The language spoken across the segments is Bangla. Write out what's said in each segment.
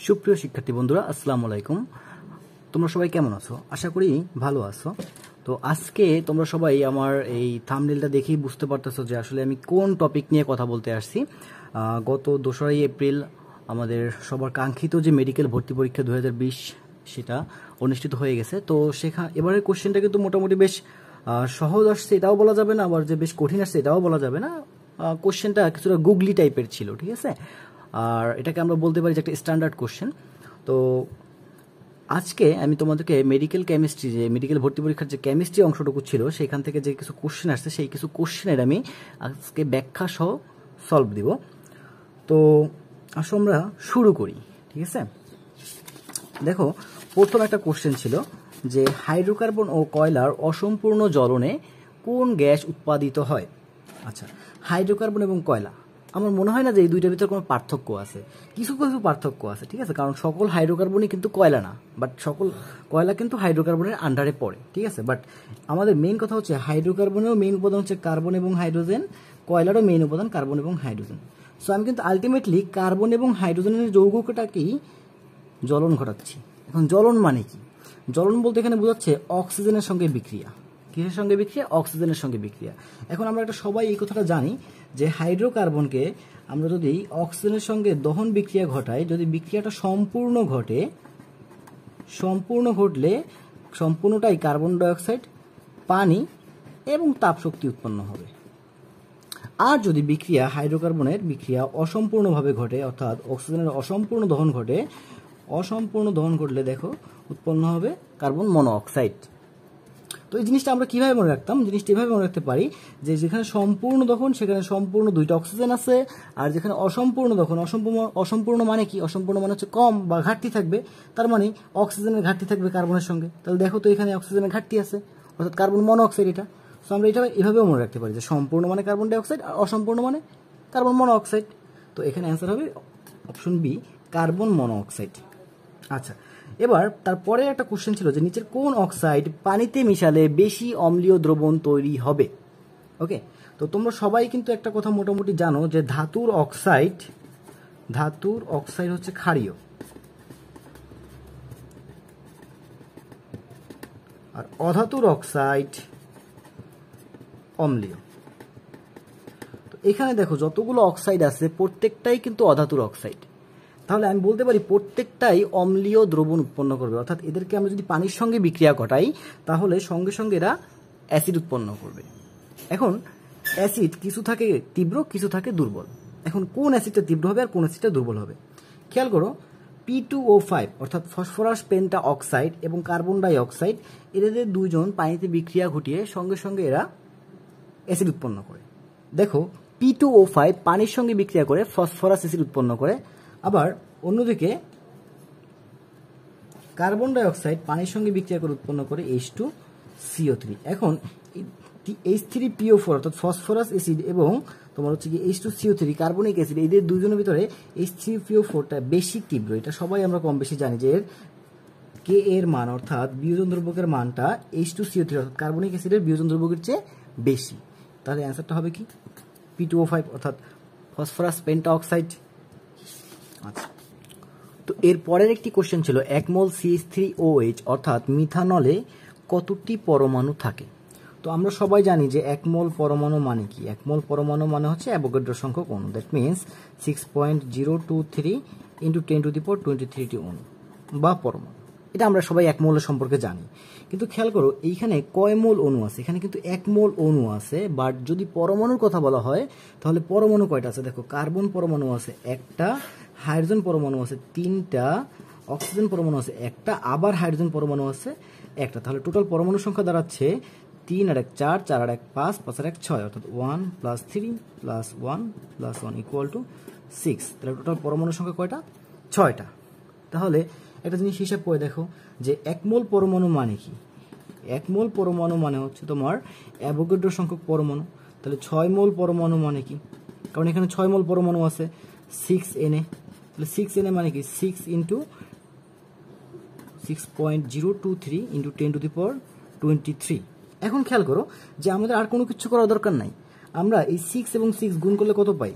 সুপ্রিয় শিক্ষার্থী বন্ধুরা, আসসালামু আলাইকুম। তোমরা সবাই কেমন আছো? আশা করি ভালো আছো। তো আজকে তোমরা সবাই আমার এই থাম্বনেলটা দেখেই বুঝতে পারতেছো যে আসলে আমি কোন টপিক নিয়ে কথা বলতে আসছি। গত 2 এপ্রিল আমাদের সবার কাঙ্ক্ষিত যে মেডিকেল ভর্তি পরীক্ষা 2020 সেটা অনুষ্ঠিত হয়ে গেছে। তো এবারের কোশ্চেনটা কিন্তু মোটামুটি বেশ সহজ আসছে এটাও বলা যাবে না, আবার যে বেশ কঠিন আসছে এটাও বলা যাবে না। কোশ্চেনটা কিছুটা গুগলি টাইপের ছিল, ঠিক আছে। আর এটাকে আমরা বলতে পারি যে একটা স্ট্যান্ডার্ড কোশ্চেন। তো আজকে আমি তোমাদেরকে মেডিকেল কেমিস্ট্রি, যে মেডিকেল ভর্তি পরীক্ষার যে কেমিস্ট্রি অংশটুকু ছিল সেখান থেকে যে কিছু কোশ্চেন আসছে সেই কিছু কোশ্চেনের আমি আজকে ব্যাখ্যা সহ সলভ দিব। তো আসো আমরা শুরু করি, ঠিক আছে। দেখো, প্রথম একটা কোশ্চেন ছিল যে হাইড্রোকার্বন ও কয়লার অসম্পূর্ণ জ্বলনে কোন গ্যাস উৎপাদিত হয়। আচ্ছা, হাইড্রোকার্বন এবং কয়লা, আমার মনে হয় না যে এই দুইটার ভিতরে কোনো পার্থক্য আছে। কিছু কিছু পার্থক্য আছে, ঠিক আছে, কারণ সকল হাইড্রোকার্বনই কিন্তু কয়লা না, বাট সকল কয়লা কিন্তু হাইড্রোকার্বনের আন্ডারে পড়ে, ঠিক আছে। বাট আমাদের মেইন কথা হচ্ছে হাইড্রোকার্বনেরও মেইন উপাদান হচ্ছে কার্বন এবং হাইড্রোজেন, কয়লারও মেইন উপাদান কার্বন এবং হাইড্রোজেন। সো আমি কিন্তু আলটিমেটলি কার্বন এবং হাইড্রোজেনের যৌগটাকেই জ্বলন ঘটাচ্ছি। এখন জ্বলন মানে কি? জ্বলন বলতে এখানে বোঝাচ্ছে অক্সিজেনের সঙ্গে বিক্রিয়া। কিসের সঙ্গে বিক্রিয়া? অক্সিজেনের সঙ্গে বিক্রিয়া। এখন আমরা একটা সবাই এই কথাটা জানি যে হাইড্রোকার্বনকে আমরা যদি অক্সিজেনের সঙ্গে দহন বিক্রিয়া ঘটাই, যদি বিক্রিয়াটা সম্পূর্ণ ঘটলে সম্পূর্ণটাই কার্বন ডাইঅক্সাইড, পানি এবং তাপশক্তি উৎপন্ন হবে। আর যদি বিক্রিয়া হাইড্রোকার্বনের বিক্রিয়া অসম্পূর্ণভাবে ঘটে, অর্থাৎ অক্সিজেনের অসম্পূর্ণ দহন ঘটলে দেখো উৎপন্ন হবে কার্বন মনোঅক্সাইড। তো এই জিনিসটা আমরা কিভাবে মনে রাখতাম? জিনিসটা এভাবে মনে রাখতে পারি যে যেখানে সম্পূর্ণ দহন সেখানে সম্পূর্ণ 2টা অক্সিজেন আছে, আর যেখানে অসম্পূর্ণ দহন, অসম্পূর্ণ মানে কি? অসম্পূর্ণ মানে হচ্ছে কম বা ঘাটতি থাকবে, তার মানে অক্সিজেনের ঘাটতি থাকবে কার্বনের সঙ্গে। তাহলে দেখো তো এখানে অক্সিজেনের ঘাটতি আছে, অর্থাৎ কার্বন মনোঅক্সাইড এটা। সো আমরা এটা এভাবেও মনে রাখতে পারি যে সম্পূর্ণ মানে কার্বন ডাইঅক্সাইড আর অসম্পূর্ণ মানে কার্বন মনোঅক্সাইড। তো এখানে অ্যান্সার হবে অপশন বি, কার্বন মনোঅক্সাইড। আচ্ছা, এবার তারপরে একটা কোশ্চেন ছিল যে নিচের কোন অক্সাইড পানিতে মিশালে বেশি অম্লীয় দ্রবণ তৈরি হবে। ওকে, তো তোমরা সবাই কিন্তু একটা কথা মোটামুটি জানো যে ধাতুর অক্সাইড হচ্ছে ক্ষারীয়, আর অধাতুর অক্সাইড অম্লীয়। তো এখানে দেখো যতগুলো অক্সাইড আছে প্রত্যেকটাই কিন্তু অধাতুর অক্সাইড, তাহলে আমি বলতে পারি প্রত্যেকটাই অম্লীয় দ্রবণ উৎপন্ন করবে। অর্থাৎ এদেরকে আমরা যদি পানির সঙ্গে বিক্রিয়া ঘটাই তাহলে সঙ্গে সঙ্গে এরা অ্যাসিড উৎপন্ন করবে। এখন অ্যাসিড কিছু থাকে তীব্র, কিছু থাকে দুর্বল। এখন কোন অ্যাসিডটা তীব্র হবে আর কোন অ্যাসিডটা দুর্বল হবে? খেয়াল করো, P2O5 অর্থাৎ ফসফরাস পেন্টা অক্সাইড এবং কার্বন ডাই অক্সাইড, এদের দুইজন পানিতে বিক্রিয়া ঘটিয়ে সঙ্গে সঙ্গে এরা অ্যাসিড উৎপন্ন করে। দেখো, P2O5 পানির সঙ্গে বিক্রিয়া করে ফসফরাস অ্যাসিড উৎপন্ন করে, আবার অন্যদিকে কার্বন ডাই অক্সাইড পানির সঙ্গে বিক্রিয়া করে উৎপন্ন করে H2CO3। এখন H3PO4 অর্থাৎ ফসফরাস অ্যাসিড এবং তোমার হচ্ছে কি H2CO3 কার্বনিক অ্যাসিড, এদের দুজনের ভিতরে H3PO4টা বেশি তীব্র। এটা সবাই আমরা কম বেশি জানি যে কে এর মান অর্থাৎ বিয়োজন দ্রব্যকের মানটা H2CO3 অর্থাৎ কার্বনিক অ্যাসিডের বিয়োজন দ্রব্যকের চেয়ে বেশি। তাহলে অ্যান্সারটা হবে কি? P2O5 অর্থাৎ ফসফরাস পেন্টা অক্সাইড। আচ্ছা, তো এর পরের একটি কোশ্চেন ছিল 1 মোল CH3OH অর্থাৎ মিথানলে কতটি পরমাণু থাকে। তো আমরা সবাই জানি যে 1 মোল পরমাণু মানে কি? 1 মোল পরমাণু মানে হচ্ছে অ্যাভোগাড্রো সংখ্যক অণু, দ্যাট মিনস 6.023 × 10⁻23 অণু বা পরমাণু। এটা আমরা সবাই 1 মোলের সম্পর্কে জানি। কিন্তু খেয়াল করো এইখানে কয় মোল অণু আছে? এখানে কিন্তু 1 মোল অণু আছে, বাট যদি পরমাণুর কথা বলা হয় তাহলে পরমাণু কয়টা আছে? দেখো, কার্বন পরমাণু আছে একটা, হাইড্রোজেন পরমাণু আছে 3টা, অক্সিজেন পরমাণু আছে একটা, আবার হাইড্রোজেন পরমাণু আছে একটা। তাহলে টোটাল পরমাণু সংখ্যা দাঁড়াচ্ছে 3 আর 1 4, 4 আর 1 5, 5 আর 1 6, অর্থাৎ 1 + 3 + 1 + 1 = 6। তাহলে টোটাল পরমাণু সংখ্যা কয়টা? 6টা। তাহলে একটা জিনিস হিসাব করে দেখো যে 1 মোল পরমাণু মানে কি? 1 মোল পরমাণু মানে হচ্ছে তোমার অ্যাভোগাড্রো সংখ্যক পরমাণু। তাহলে 6 মোল পরমাণু মানে কি? কারণ এখানে 6 মোল পরমাণু আছে 6Na। তাহলে 6Na মানে কি? 6 × 6.023 × 10⁻23। এখন খেয়াল করো যে আমাদের আর কোনো কিছু করার দরকার নাই। আমরা এই 6 এবং 6 গুণ করলে কত পাই?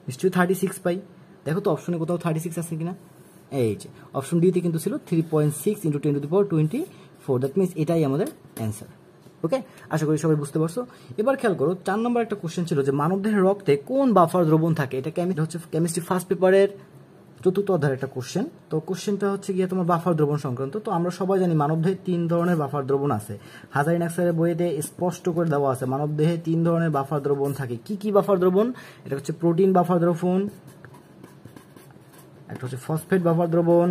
নিশ্চয়ই 36 পাই। দেখো তো অপশনে কোথাও 36 আছে কিনা। এই যে অপশন ডিতে কিন্তু ছিল 3.6 × 10⁻24, দ্যাট মিনস এটাই আমাদের অ্যান্সার। ওকে, আশা করি সবাই বুঝতে পারছো। এবার খেয়াল করো 4 নম্বর একটা কোশ্চেন ছিল যে মানবদেহের রক্তে কোন বাফার দ্রবণ থাকে। এটা হচ্ছে কেমিস্ট্রি ফার্স্ট পেপারের 4th অধ্যায়ের একটা কোশ্চেন। তো কোশ্চেনটা হচ্ছে গিয়ে তোমার বাফার দ্রবণ সংক্রান্ত। তো আমরা সবাই জানি মানবদেহে 3 ধরনের বাফার দ্রবণ আছে। হাজারিন আক্সারের বইতে স্পষ্ট করে দেওয়া আছে মানবদেহে 3 ধরনের বাফার দ্রবণ থাকে। কি কি বাফার দ্রবণ? এটা হচ্ছে প্রোটিন বাফার দ্রবণ, একটা হচ্ছে ফসফেট বাফার দ্রবণ,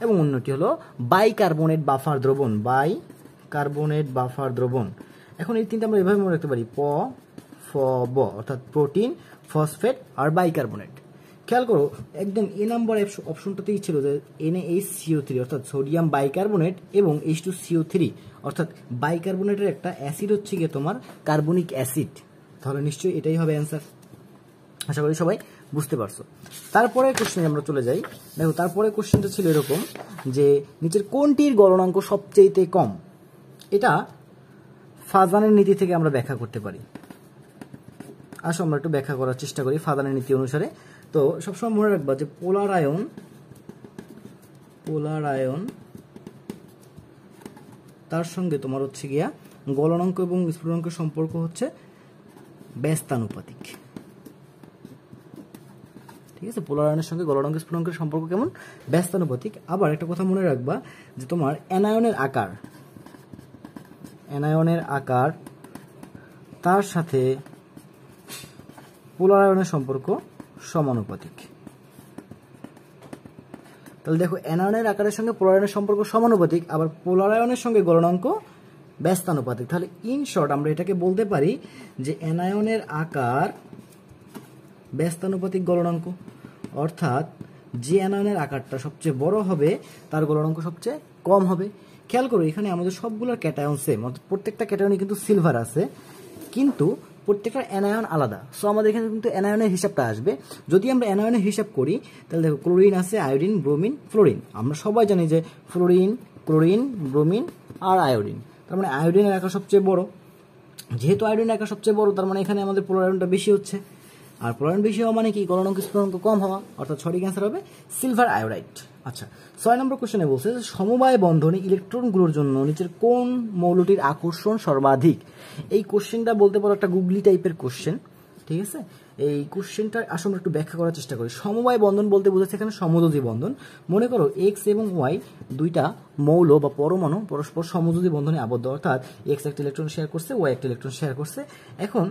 এবং অন্যটি হলো বাইকার্বনেট বাফার দ্রবণ। বাইকার্বনেট বাফার দ্রবণ। এখন এই তিনটা আমরা এভাবে মনে রাখতে পারি, প ফ ব, অর্থাৎ প্রোটিন, ফসফেট আর বাইকার্বনেট। খেয়াল করো একদম এ নাম্বার অপশনটাতেই ছিল যে NaHCO3 অর্থাৎ সোডিয়াম বাইকার্বনেট এবং H2CO3 অর্থাৎ বাইকার্বনেটের একটা অ্যাসিড হচ্ছে গিয়ে তোমার কার্বনিক অ্যাসিড। তাহলে নিশ্চয়ই এটাই হবে অ্যান্সার। আশা করি সবাই বুঝতে পারছো। তারপরে কোশ্চেনে আমরা চলে যাই। দেখো তারপরে কোশ্চেনটা ছিল এরকম যে নিচের কোনটির গলনাঙ্ক সবচেয়ে কম। এটা ফাজানের নীতি থেকে আমরা ব্যাখ্যা করতে পারি। আসো আমরা একটু ব্যাখ্যা করার চেষ্টা করি ফাজানের নীতি অনুসারে। তো সবসময় মনে রাখবা যে পোলার আয়ন তার সঙ্গে তোমার হচ্ছে গিয়া গলনাঙ্ক এবং স্ফুটনাঙ্কের সম্পর্ক হচ্ছে ব্যস্তানুপাতিক। ঠিক আছে, পোলার আয়নের সঙ্গে গলনাঙ্ক স্ফুটনাঙ্কের সম্পর্ক কেমন? ব্যস্তানুপাতিক। আবার একটা কথা মনে রাখবা যে তোমার অ্যানায়নের আকার তার সাথে পোলার আয়নের সম্পর্ক সমানুপাতিক। তাহলে দেখো অ্যানায়নের আকারের সঙ্গে পোলার আয়নের সম্পর্ক সমানুপাতিক, আবার পোলার আয়নের সঙ্গে গলনাঙ্ক ব্যস্তানুপাতিক। তাহলে ইন শর্ট আমরা এটাকে বলতে পারি যে অ্যানায়নের আকার ব্যস্তানুপাতিক গলনাঙ্ক, অর্থাৎ যে অ্যানায়নের আকারটা সবচেয়ে বড় হবে তার গলনাঙ্ক সবচেয়ে কম হবে। খেয়াল করো এখানে আমাদের সবগুলোর ক্যাটায়ন সেম, অর্থাৎ প্রত্যেকটা ক্যাটায়নে কিন্তু সিলভার আছে, কিন্তু প্রত্যেকটা অ্যানায়ন আলাদা। সো আমাদের এখানে কিন্তু অ্যানায়নের হিসাবটা আসবে। যদি আমরা অ্যানায়নের হিসাব করি তাহলে দেখো ক্লোরিন আছে, আয়োডিন, ব্রোমিন, ফ্লোরিন। আমরা সবাই জানি যে ফ্লোরিন, ক্লোরিন, ব্রোমিন আর আয়োডিন। তার মানে আয়োডিনের আকার সবচেয়ে বড়। যেহেতু আয়োডিনের আকার সবচেয়ে বড় তার মানে এখানে আমাদের পোলার আয়নটা বেশি হচ্ছে। আর পোলার আয়ন বেশি হওয়া মানে কি? গলনাঙ্ক স্ফুটনাঙ্ক কম হওয়া, অর্থাৎ সঠিক অ্যান্সার হবে সিলভার আয়োডাইড। আচ্ছা, 6 নম্বর কোশ্চেনে বলছে যে সমবায় বন্ধনে ইলেকট্রনগুলোর জন্য নিচের কোন মৌলটির আকর্ষণ সর্বাধিক। এই কোশ্চেনটা বলতে পারো একটা গুগলি টাইপের কোশ্চেন। ঠিক আছে, এই কোশ্চেনটা আসলে একটু ব্যাখ্যা করার চেষ্টা করি। সমবায় বন্ধন বলতে বোঝাচ্ছে এখানে সমযোজী বন্ধন। মনে করো এক্স এবং ওয়াই দুইটা মৌল বা পরমাণু পরস্পর সমযোজী বন্ধনে আবদ্ধ, অর্থাৎ এক্স একটা ইলেকট্রন শেয়ার করছে, ওয়াই একটা ইলেকট্রন শেয়ার করছে। এখন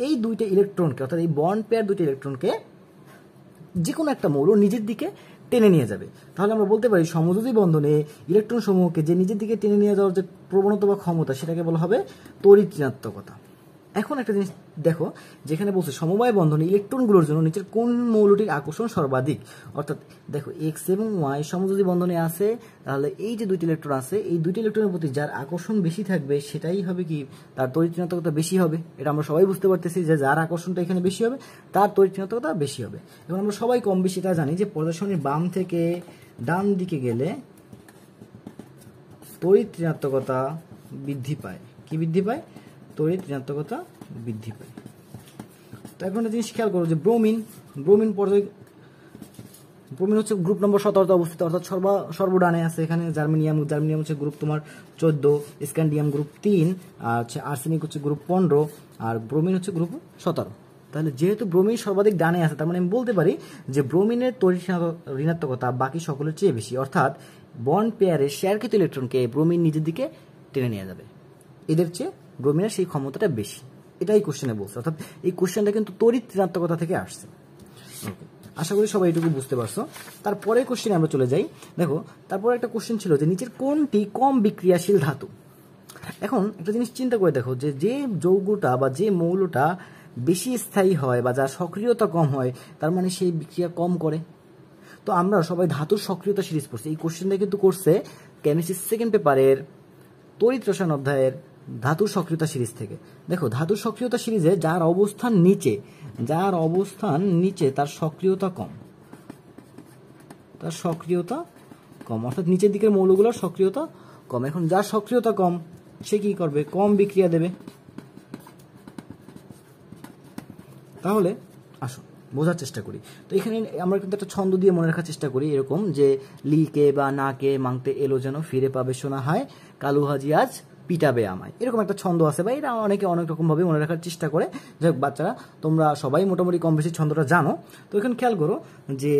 এই দুইটা ইলেকট্রনকে, অর্থাৎ এই বন্ড পেয়ার দুইটা ইলেকট্রনকে যে কোনো একটা মৌল নিজের দিকে টেনে নিয়ে যাবে। তাহলে আমরা বলতে পারি সমযোজী বন্ধনে ইলেকট্রন সমূহকে যে নিজের দিকে টেনে নিয়ে যাওয়ার যে প্রবণতা বা ক্ষমতা সেটাকে বলা হবে তড়িৎ ঋণাত্মকতা। এখন একটা জিনিস দেখো, যেখানে বলছে সমবায় বন্ধনে ইলেকট্রনগুলোর জন্য নিচের কোন মৌলটির আকর্ষণ সর্বাধিক। অর্থাৎ দেখো এক্স এবং ওয়াই সমযোজী বন্ধনে আছে, তাহলে এই যে দুইটি ইলেকট্রন আছে এই দুইটি ইলেকট্রনের প্রতি যার আকর্ষণ বেশি থাকবে সেটাই হবে কি? তার তড়িৎ ঋণাত্মকতা বেশি হবে। এটা আমরা সবাই বুঝতে পারতেছি যে যার আকর্ষণটা এখানে বেশি হবে তার তড়িৎ ঋণাত্মকতা বেশি হবে। এবং আমরা সবাই কম বেশি এটা জানি যে প্রদর্শনীর বাম থেকে ডান দিকে গেলে তড়িৎ ঋণাত্মকতা বৃদ্ধি পায়। কি বৃদ্ধি পায়? তড়িৎ ঋণাত্মকতা বৃদ্ধি পায়। তো এখন একটা জিনিস খেয়াল করো যে ব্রোমিন হচ্ছে গ্রুপ নম্বর 17 অবস্থিত, অর্থাৎ সর্বডানে আছে। এখানে জার্মেনিয়াম হচ্ছে গ্রুপ তোমার 14, স্ক্যান্ডিয়াম গ্রুপ 3, আর হচ্ছে আর্সেনিক হচ্ছে গ্রুপ 15, আর ব্রোমিন হচ্ছে গ্রুপ 17। তাহলে যেহেতু ব্রোমিন সর্বাধিক ডানে আছে তার মানে আমি বলতে পারি যে ব্রোমিনের তড়িৎ ঋণাত্মকতা বাকি সকলের চেয়ে বেশি, অর্থাৎ বন্ড পেয়ারের শেয়ারকৃত ইলেকট্রনকে ব্রোমিন নিজের দিকে টেনে নিয়ে যাবে। এদের চেয়ে ব্রোমিনের সেই ক্ষমতাটা বেশি। এটাই কোশ্চেনে বলছে, অর্থাৎ এই কোশ্চেনটা কিন্তু তড়িৎ ঋণাত্মকতা থেকে আসছে। ওকে, আশা করি সবাই এটুকু বুঝতে পারছো। তারপরে কোশ্চেনে আমরা চলে যাই। দেখো তারপরে একটা কোশ্চেন ছিল যে নিচের কোনটি কম বিক্রিয়াশীল ধাতু। এখন একটা জিনিস চিন্তা করে দেখো যে যে যৌগটা বা যে মৌলটা বেশি স্থায়ী হয় বা যার সক্রিয়তা কম হয় তার মানে সেই বিক্রিয়া কম করে। তো আমরা সবাই ধাতুর সক্রিয়তা সিরিজ পড়ছি। এই কোশ্চেনটা কিন্তু করছে কেমিস্ট্রি সেকেন্ড পেপারের তড়িৎ রসায়ন অধ্যায়ের ধাতুর সক্রিয়তা সিরিজ থেকে। দেখো ধাতুর সক্রিয়তা সিরিজে যার অবস্থান নিচে তার সক্রিয়তা কম, অর্থাৎ নিচের দিকের মৌলগুলোর সক্রিয়তা কম। এখন যার সক্রিয়তা কম সে কি করবে? কম বিক্রিয়া দেবে। তাহলে আসো বোঝার চেষ্টা করি। তো এখানে আমরা কিন্তু একটা ছন্দ দিয়ে মনে রাখার চেষ্টা করি এরকম যে লিকে বা নাকে মাংতে এলো যেন ফিরে পাবে শোনা হয় কালু হাজি আজ পিটাবে আমায়, এরকম একটা ছন্দ আছে বা এটা অনেকে অনেক রকমভাবে মনে রাখার চেষ্টা করে। যাই হোক বাচ্চারা তোমরা সবাই মোটামুটি কম বেশি ছন্দটা জানো। তো এখানে খেয়াল করো যে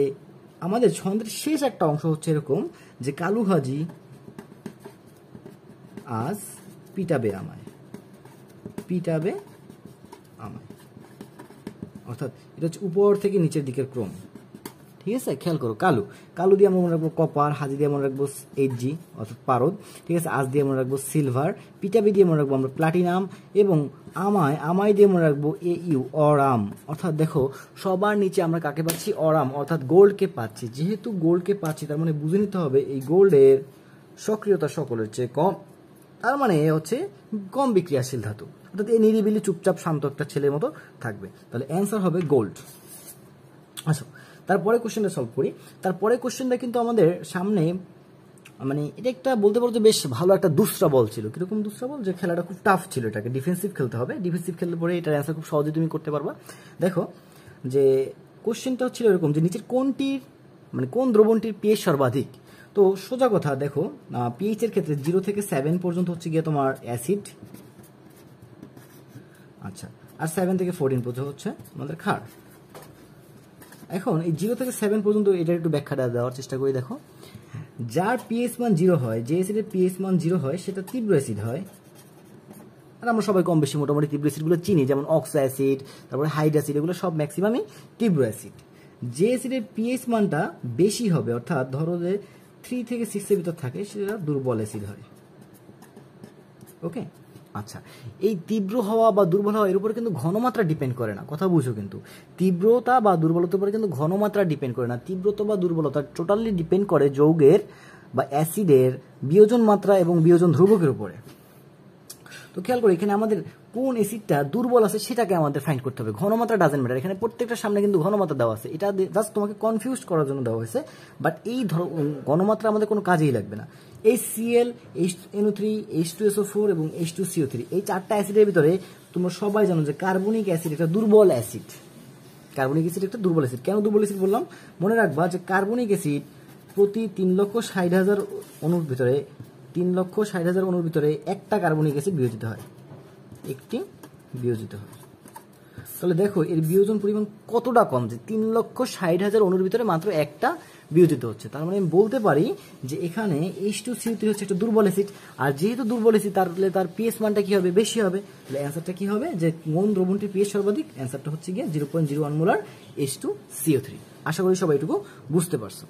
আমাদের ছন্দের শেষ একটা অংশ হচ্ছে এরকম যে কালু হাজি আজ পিটাবে আমায়, পিটাবে আমায়, অর্থাৎ এটা হচ্ছে উপর থেকে নিচের দিকের ক্রম। ঠিক আছে, খেয়াল করো কালু, কালু দিয়ে আমরা মনে রাখবো কপার, হাজি দিয়ে মনে রাখবো এইচজি অর্থাৎ পারদ। ঠিক আছে, আজ দিয়ে মনে রাখবো সিলভার, পিটাবি দিয়ে মনে রাখবো আমরা প্লাটিনাম, এবং আমায়, আমায় দিয়ে মনে রাখবো AU অরাম। অর্থাৎ দেখো সবার নিচে আমরা কাকে পাচ্ছি? অরাম, অর্থাৎ গোল্ডকে পাচ্ছি। যেহেতু গোল্ডকে পাচ্ছি তার মানে বুঝে নিতে হবে এই গোল্ডের সক্রিয়তা সকলের চেয়ে কম, তার মানে হচ্ছে কম বিক্রিয়াশীল ধাতু, অর্থাৎ এই নিরিবিলি চুপচাপ শান্ত একটা ছেলের মতো থাকবে। তাহলে অ্যান্সার হবে গোল্ড। আচ্ছা, তারপরে কোশ্চেনটা সলভ করি। তারপরে কোশ্চেনটা কিন্তু আমাদের সামনে মানে এটা একটা বলতে পারো যে বেশ ভালো একটা দুসরা বল ছিল। কিরকম দুসরা বল? যে খেলাটা খুব টাফ ছিল, এটাকে ডিফেন্সিভ খেলতে হবে। ডিফেন্সিভ খেলতে পরে এটার অ্যান্সার খুব সহজে তুমি করতে পারবা। দেখো যে কোশ্চেনটা ছিল এরকম যে নিচের কোনটির মানে কোন দ্রবণটির পিএইচ সর্বাধিক? তো সোজা কথা দেখো পিএইচ এর ক্ষেত্রে 0 থেকে 7 পর্যন্ত হচ্ছে গিয়ে তোমার অ্যাসিড, আচ্ছা, আর 7 থেকে 14 পর্যন্ত হচ্ছে আমাদের ক্ষার। এখন এই 0 থেকে 7 পর্যন্ত এটার একটু ব্যাখ্যাটা দেওয়ার চেষ্টা করি। দেখো যার পিএইচ মান 0 হয়, যে অ্যাসিডের পিএইচ মান 0 হয় সেটা তীব্র অ্যাসিড হয়। আর আমরা সবাই কম বেশি মোটামুটি তীব্র অ্যাসিডগুলো চিনি, যেমন অক্সা অ্যাসিড, তারপরে হাইড অ্যাসিড, এগুলো সব ম্যাক্সিমামই তীব্র অ্যাসিড। যে অ্যাসিডের পিএইচ মানটা বেশি হবে, অর্থাৎ ধরো যে 3 থেকে 6 এর ভিতর থাকে, সেটা দুর্বল অ্যাসিড হয়। ওকে, আচ্ছা, এই তীব্র হওয়া বা দুর্বল হওয়া এর উপরে কিন্তু ঘনমাত্রা ডিপেন্ড করে না, কথা বুঝো। কিন্তু তীব্রতা বা দুর্বলতার উপরে কিন্তু ঘনমাত্রা ডিপেন্ড করে না। তীব্রতা বা দুর্বলতা টোটালি ডিপেন্ড করে যৌগের বা অ্যাসিডের বিয়োজন মাত্রা এবং বিয়োজন ধ্রুবকের উপরে। তো খেয়াল করো এখানে আমাদের কোন অ্যাসিডটা দুর্বল আছে সেটাকে আমাদের ফাইন্ড করতে হবে। ঘনমাত্রা ডাজেন্ট ম্যাটার, এখানে প্রত্যেকটার সামনে কিন্তু ঘনমাত্রা দেওয়া আছে, এটা জাস্ট তোমাকে কনফিউজ করার জন্য দেওয়া হয়েছে। বাট এই ঘনমাত্রা আমাদের কোনো কাজেই লাগবে না। এই Cl, NO3, H2SO4 এবং H2CO3 এই 4টা অ্যাসিডের ভিতরে তোমরা সবাই জানো যে কার্বনিক অ্যাসিড একটা দুর্বল অ্যাসিড। কার্বনিক অ্যাসিড একটা দুর্বল অ্যাসিড। কেন দুর্বল অ্যাসিড বললাম? মনে রাখবা যে কার্বনিক অ্যাসিড প্রতি 3,60,000 অণুর ভিতরে 3,60,000 অণুর ভিতরে একটা কার্বনিক অ্যাসিড বিয়োজিত হয়, একটি বিয়োজিত হয়। তাহলে দেখো এর বিয়োজন পরিমাণ কতটা কম, যে 3,60,000 অণুর ভিতরে মাত্র একটা বিয়োজিত হচ্ছে। তার মানে আমি বলতে পারি যে এখানে H2CO3 হচ্ছে একটা দুর্বল অ্যাসিড, আর যেহেতু দুর্বল অ্যাসিড তাহলে তার পিএইচ মানটা কি হবে? বেশি হবে। তাহলে অ্যান্সারটা কি হবে? যে কোন দ্রবণটির পিএইচ সর্বাধিক? অ্যান্সারটা হচ্ছে গিয়ে 0.01 মোলার H2CO3। আশা করি সবাই এটুকু বুঝতে পারছো।